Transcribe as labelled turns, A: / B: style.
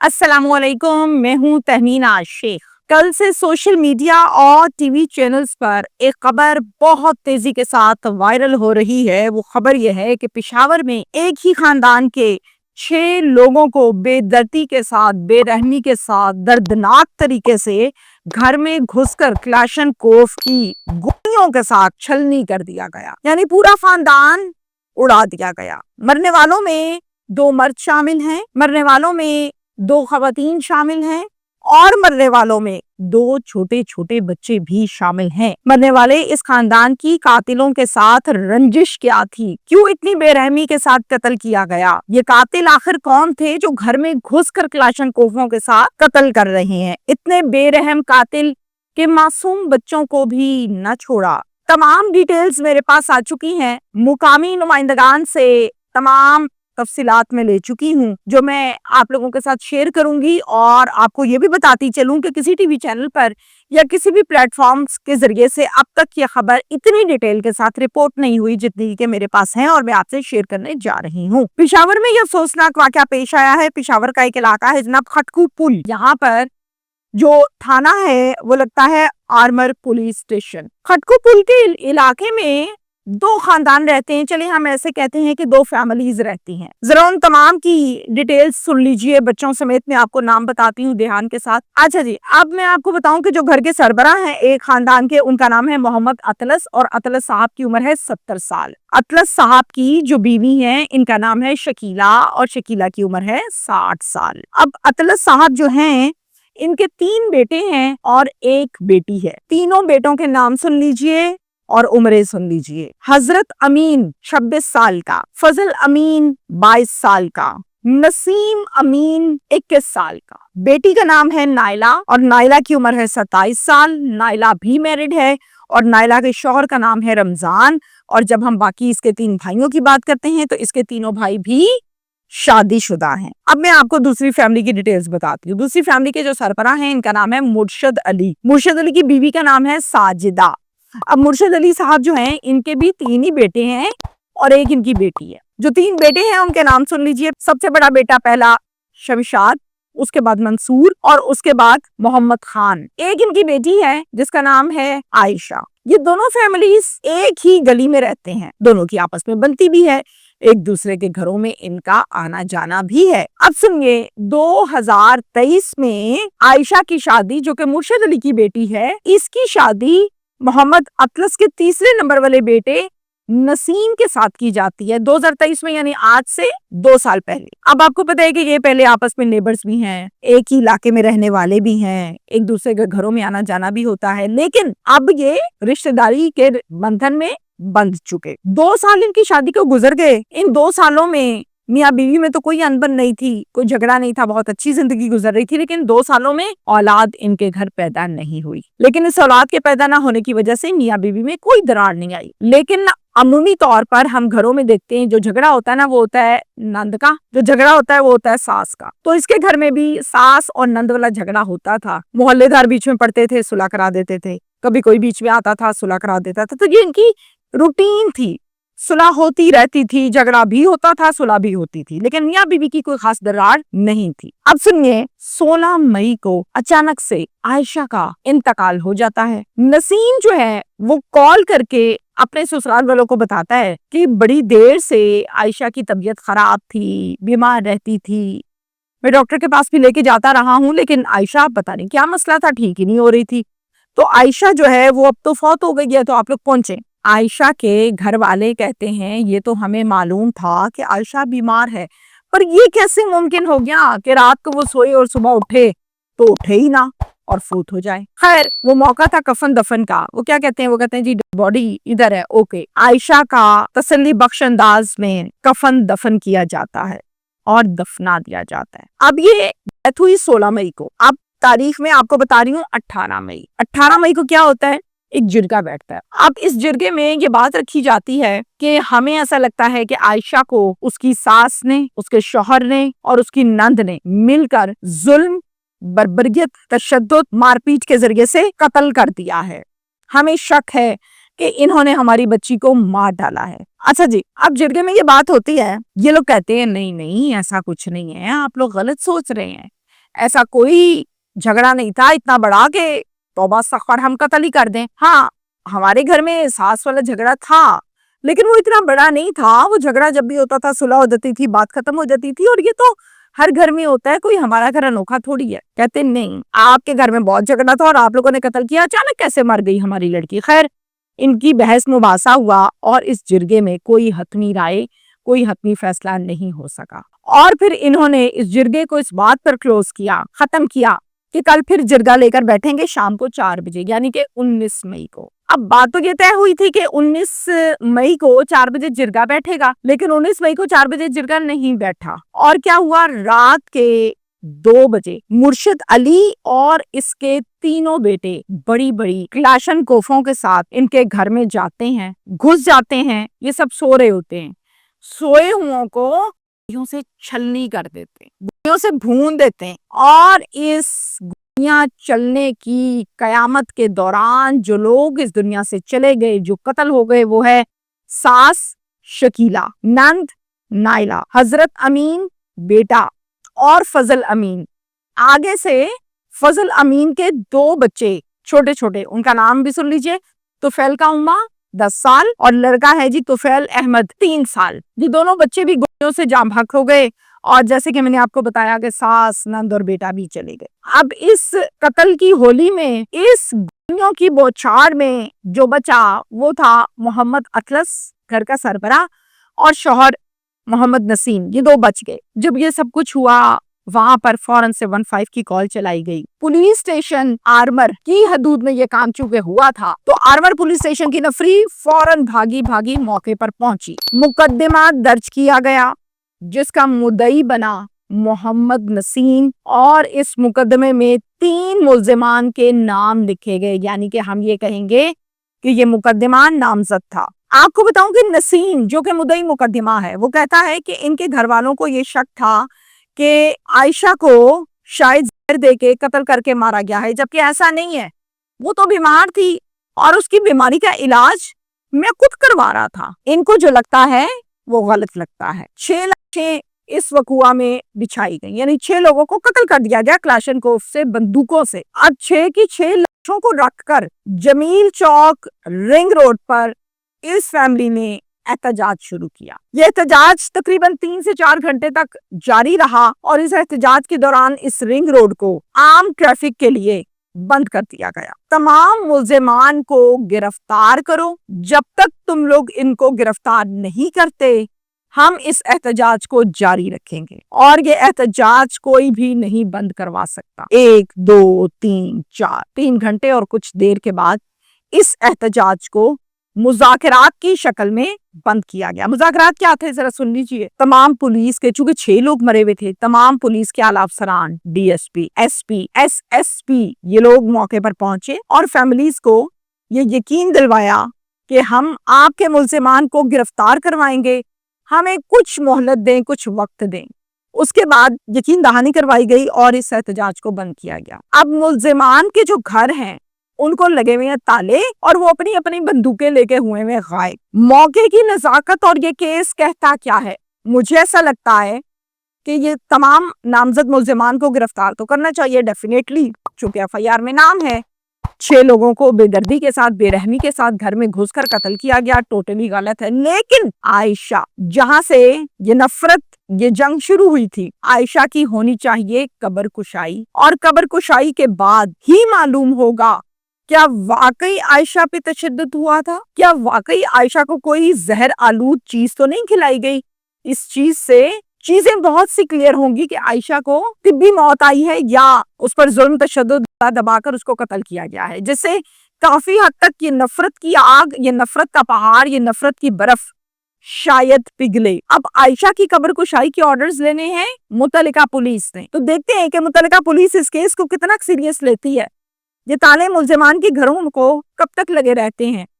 A: अस्सलाम वालेकुम, मैं हूँ तहमीना शेख। कल से सोशल मीडिया और टीवी चैनल्स पर एक खबर बहुत तेजी के साथ वायरल हो रही है। वो खबर यह है कि पेशावर में एक ही खानदान के 6 लोगों को बेदर्दी के साथ, बेरहमी के साथ, दर्दनाक तरीके से घर में घुसकर क्लाशनकोफ की गोलियों के साथ छलनी कर दिया गया। यानी पूरा खानदान उड़ा दिया गया। मरने वालों में 2 मर्द शामिल हैं, मरने वालों में 2 खवातीन शामिल हैं और मरने वालों में 2 छोटे छोटे बच्चे भी शामिल हैं। मरने वाले इस खानदान की कातिलों के साथ रंजिश क्या थी? क्यों इतनी बेरहमी के साथ कत्ल किया गया? ये कातिल आखिर कौन थे जो घर में घुसकर क्लाशनकोफों के साथ कत्ल कर रहे हैं? इतने बेरहम कातिल के मासूम बच्चों को भी न छोड़ा। तमाम डिटेल्स मेरे पास आ चुकी हैं। मुकामी नुमाइंदगान से तमाम तफसीलात में ले चुकी हूँ, जो मैं आप लोगों के साथ शेयर करूंगी और आपको ये भी बताती चलूं कि किसी टीवी चैनल पर या किसी भी प्लेटफॉर्म्स के जरिए से अब तक ये खबर इतनी डिटेल के साथ रिपोर्ट नहीं हुई जितनी के मेरे पास है और मैं आपसे शेयर करने जा रही हूँ। पेशावर में यह अफसोसनाक वाकया पेश आया है। पेशावर का एक इलाका है जनाब खटकू पुल। यहाँ पर जो थाना है वो लगता है आर्मर पुलिस स्टेशन। खटकू पुल के इलाके में 2 खानदान रहते हैं। चलिए हम ऐसे कहते हैं कि 2 फैमिलीज रहती हैं। जरा उन तमाम की डिटेल्स सुन लीजिए, बच्चों समेत मैं आपको नाम बताती हूँ ध्यान के साथ। अच्छा जी, अब मैं आपको बताऊं कि जो घर के सरबराह हैं एक खानदान के, उनका नाम है मोहम्मद अतलस और अतलस साहब की उम्र है 70 साल। अतलस साहब की जो बीवी है इनका नाम है शकीला और शकीला की उम्र है 60 साल। अब अतलस साहब जो हैं इनके 3 बेटे हैं और 1 बेटी है। तीनों बेटों के नाम सुन लीजिए और उम्रें सुन लीजिए। हजरत अमीन 26 साल का, फजल अमीन 22 साल का, नसीम अमीन 21 साल का। बेटी का नाम है नाइला और नाइला की उम्र है 27 साल। नाइला भी मैरिड है और नाइला के शौहर का नाम है रमजान। और जब हम बाकी इसके 3 भाइयों की बात करते हैं तो इसके तीनों भाई भी शादीशुदा हैं। अब मैं आपको दूसरी फैमिली की डिटेल्स बताती हूँ। दूसरी फैमिली के जो सरबराह हैं इनका नाम है मुर्शद अली। मुर्शद अली की बीवी का नाम है साजिदा। अब मुर्शद अली साहब जो हैं इनके भी 3 ही बेटे हैं और 1 इनकी बेटी है। जो 3 बेटे हैं उनके नाम सुन लीजिए। सबसे बड़ा बेटा पहला शमशाद, उसके बाद मंसूर और उसके बाद मोहम्मद खान। 1 इनकी बेटी है जिसका नाम है आयशा। ये दोनों फैमिलीज एक ही गली में रहते हैं, दोनों की आपस में बनती भी है, एक दूसरे के घरों में इनका आना जाना भी है। अब सुनिए, 2023 में आयशा की शादी, जो कि मुर्शद अली की बेटी है, इसकी शादी मोहम्मद अतलस के तीसरे नंबर वाले बेटे नसीम के साथ की जाती है 2023 में, यानी आज से 2 साल पहले। अब आपको पता है कि ये पहले आपस में नेबर्स भी हैं, एक ही इलाके में रहने वाले भी हैं, एक दूसरे के घरों में आना जाना भी होता है, लेकिन अब ये रिश्तेदारी के बंधन में बंध चुके। 2 साल इनकी शादी को गुजर गए। इन 2 सालों में मियाँ बीवी में तो कोई अनबन नहीं थी, कोई झगड़ा नहीं था, बहुत अच्छी जिंदगी गुजर रही थी। लेकिन 2 सालों में औलाद इनके घर पैदा नहीं हुई। लेकिन इस औलाद के पैदा ना होने की वजह से मियाँ बीवी में कोई दरार नहीं आई। लेकिन अमूमी तौर पर हम घरों में देखते हैं जो झगड़ा होता है ना, वो होता है नंद का, जो झगड़ा होता है वो होता है सास का। तो इसके घर में भी सास और नंद वाला झगड़ा होता था। मोहल्लेदार बीच में पड़ते थे, सुलह करा देते थे, कभी कोई बीच में आता था, सुलह करा देता था। तो ये इनकी रूटीन थी, सुलह होती रहती थी, झगड़ा भी होता था, सुलह भी होती थी, लेकिन मियाँ बीवी की कोई खास दरार नहीं थी। अब सुनिए, 16 मई को अचानक से आयशा का इंतकाल हो जाता है। नसीम जो है वो कॉल करके अपने ससुराल वालों को बताता है कि बड़ी देर से आयशा की तबीयत खराब थी, बीमार रहती थी, मैं डॉक्टर के पास भी लेके जाता रहा हूँ, लेकिन आयशा पता नहीं क्या मसला था, ठीक ही नहीं हो रही थी। तो आयशा जो है वो अब तो फौत हो गई है, तो आप लोग पहुंचे। आयशा के घर वाले कहते हैं ये तो हमें मालूम था कि आयशा बीमार है, पर ये कैसे मुमकिन हो गया कि रात को वो सोए और सुबह उठे तो उठे ही ना और फौत हो जाए। खैर, वो मौका था कफन दफन का। वो क्या कहते हैं, वो कहते हैं जी बॉडी इधर है, ओके। आयशा का तसल्ली बख्श अंदाज में कफन दफन किया जाता है और दफना दिया जाता है। अब ये डेथ हुई 16 मई को। अब तारीख में आपको बता रही हूँ 18 मई। 18 मई को क्या होता है, एक जिरगा बैठता है। अब इस जिरगे में ये बात रखी जाती है कि हमें ऐसा लगता है कि आयशा को उसकी सास ने, उसके शौहर ने और उसकी नंद ने मिलकर जुल्म, बर्बरियत, तशद्दुद, मारपीट के जरिए से कत्ल कर दिया है। हमें शक है कि इन्होंने हमारी बच्ची को मार डाला है। अच्छा जी, अब जिरगे में ये बात होती है, ये लोग कहते हैं नहीं नहीं ऐसा कुछ नहीं है, आप लोग गलत सोच रहे हैं। ایسا کوئی جھگڑا نہیں تھا اتنا بڑا کہ توبہ استغفار ہم قتل ہی کر دیں. ہاں ہمارے گھر میں ساس والا جھگڑا تھا لیکن وہ اتنا بڑا نہیں تھا. وہ جھگڑا جب بھی ہوتا تھا صلح ہو جاتی تھی, بات ختم ہو جاتی تھی, اور یہ تو ہر گھر میں ہوتا ہے, کوئی ہمارا گھر انوکھا تھوڑی ہے. کہتے نہیں آپ کے گھر میں بہت جھگڑا تھا اور آپ لوگوں نے قتل کیا, اچانک کیسے مر گئی ہماری لڑکی. خیر ان کی بحث مباحثہ ہوا اور اس جرگے میں کوئی حتمی رائے, کوئی حتمی فیصلہ نہیں ہو سکا, اور پھر انہوں نے اس جرگے کو اس بات پر کلوز کیا, ختم کیا کہ کل پھر جرگہ لے کر بیٹھیں گے شام کو 4 بجے یعنی کہ 19 مئی کو. اب بات تو یہ طے ہوئی تھی کہ 19 مئی کو 4 بجے جرگہ بیٹھے گا, لیکن 19 مئی کو 4 بجے جرگہ نہیں بیٹھا. اور کیا ہوا, رات کے 2 بجے مرشد علی اور اس کے تینوں بیٹے بڑی بڑی کلاشن کوفوں کے ساتھ ان کے گھر میں جاتے ہیں, گھس جاتے ہیں. یہ سب سو رہے ہوتے ہیں, سوئے ہوں کو گولیوں سے چھلنی کر دیتے ہیں, گولیوں سے بھون دیتے ہیں. اور اس دنیا چلنے کی قیامت کے دوران جو لوگ اس دنیا سے چلے گئے, جو قتل ہو گئے, وہ ہے ساس شکیلہ, نند نائلہ, حضرت امین بیٹا اور فضل امین. آگے سے فضل امین کے 2 بچے چھوٹے چھوٹے, ان کا نام بھی سن لیجئے, طفیل کا عمر 10 سال اور لڑکا ہے جی طفیل احمد 3 سال. یہ دونوں بچے بھی گولیوں سے جاں بحق ہو گئے, اور جیسے کہ میں نے آپ کو بتایا کہ ساس نند اور بیٹا بھی چلے گئے. اب اس قتل کی ہولی میں, اس گولیوں کی بوچھار میں جو بچا وہ تھا محمد اطلس گھر کا سربراہ اور شوہر محمد نسیم, یہ 2 بچ گئے. جب یہ سب کچھ ہوا وہاں پر فوراً سے 15 کی کال چلائی گئی. پولیس اسٹیشن آرمر کی حدود میں یہ کام چونکہ ہوا تھا تو آرمر پولیس اسٹیشن کی نفری فوراً بھاگی موقع پر پہنچی. مقدمہ درج کیا گیا جس کا مدعی بنا محمد نسیم, اور اس مقدمے میں 3 ملزمان کے نام لکھے گئے, یعنی کہ ہم یہ کہیں گے کہ یہ مقدمہ نامزد تھا. آپ کو بتاؤں کہ نسیم جو کہ مدعی مقدمہ ہے وہ کہتا ہے کہ ان کے گھر والوں کو یہ شک تھا کہ عائشہ کو شاید زہر دے کے قتل کر کے مارا گیا ہے, جبکہ ایسا نہیں ہے. وہ تو بیمار تھی اور اس کی بیماری کا علاج میں خود کروا رہا تھا. ان کو جو لگتا ہے وہ غلط لگتا ہے. 6 لاشیں اس وقوع میں بچھائی گئی, یعنی 6 لوگوں کو قتل کر دیا گیا کلاشن کوف سے, بندوقوں سے. اب 6 کی 6 لاشوں کو رکھ کر جمیل چوک رنگ روڈ پر اس فیملی نے احتجاج شروع کیا. یہ احتجاج تقریباً 3 سے 4 گھنٹے تک جاری رہا, اور اس احتجاج کے دوران اس رنگ روڈ کو عام ٹریفک کے لیے بند کر دیا گیا. تمام ملزمان کو گرفتار کرو, جب تک تم لوگ ان کو گرفتار نہیں کرتے ہم اس احتجاج کو جاری رکھیں گے, اور یہ احتجاج کوئی بھی نہیں بند کروا سکتا. 1 2 3 4 3 گھنٹے اور کچھ دیر کے بعد اس احتجاج کو مذاکرات کی شکل میں بند کیا گیا. مذاکرات کیا تھے ذرا سن لیجئے. تمام پولیس کے, چونکہ 6 لوگ مرے ہوئے تھے, تمام پولیس کے اعلیٰ افسران, D S P, S P, S S P, یہ لوگ موقع پر پہنچے اور فیملیز کو یہ یقین دلوایا کہ ہم آپ کے ملزمان کو گرفتار کروائیں گے, ہمیں کچھ مہلت دیں, کچھ وقت دیں. اس کے بعد یقین دہانی کروائی گئی اور اس احتجاج کو بند کیا گیا. اب ملزمان کے جو گھر ہیں ان کو لگے ہوئے ہیں تالے, اور وہ اپنی اپنی بندوقیں لے کے ہوئے میں غائب. موقع کی نزاکت اور یہ کیس کہتا کیا ہے, مجھے ایسا لگتا ہے کہ یہ تمام نامزد ملزمان کو گرفتار تو کرنا چاہیے ڈیفینیٹلی, چونکہ ایف آئی آر میں نام ہے. 6 لوگوں کو بے دردی کے ساتھ, بے رحمی کے ساتھ گھر میں گھس کر قتل کیا گیا, ٹوٹلی غلط ہے. لیکن عائشہ, جہاں سے یہ نفرت, یہ جنگ شروع ہوئی تھی, عائشہ کی ہونی چاہیے قبر کشائی, اور قبر کشائی کے بعد ہی معلوم ہوگا کیا واقعی عائشہ پہ تشدد ہوا تھا, کیا واقعی عائشہ کو کوئی زہر آلود چیز تو نہیں کھلائی گئی. اس چیز سے چیزیں بہت سی کلیئر ہوں گی کہ عائشہ کو طبی موت آئی ہے یا اس پر ظلم تشدد دبا کر اس کو قتل کیا گیا ہے, جس سے کافی حد تک یہ نفرت کی آگ, یہ نفرت کا پہاڑ, یہ نفرت کی برف شاید پگھلے. اب عائشہ کی قبر کشائی کے آرڈرز لینے ہیں متعلقہ پولیس نے, تو دیکھتے ہیں کہ متعلقہ پولیس اس کیس کو کتنا سیریس لیتی ہے. یہ تالے ملزمان کے گھروں کو کب تک لگے رہتے ہیں.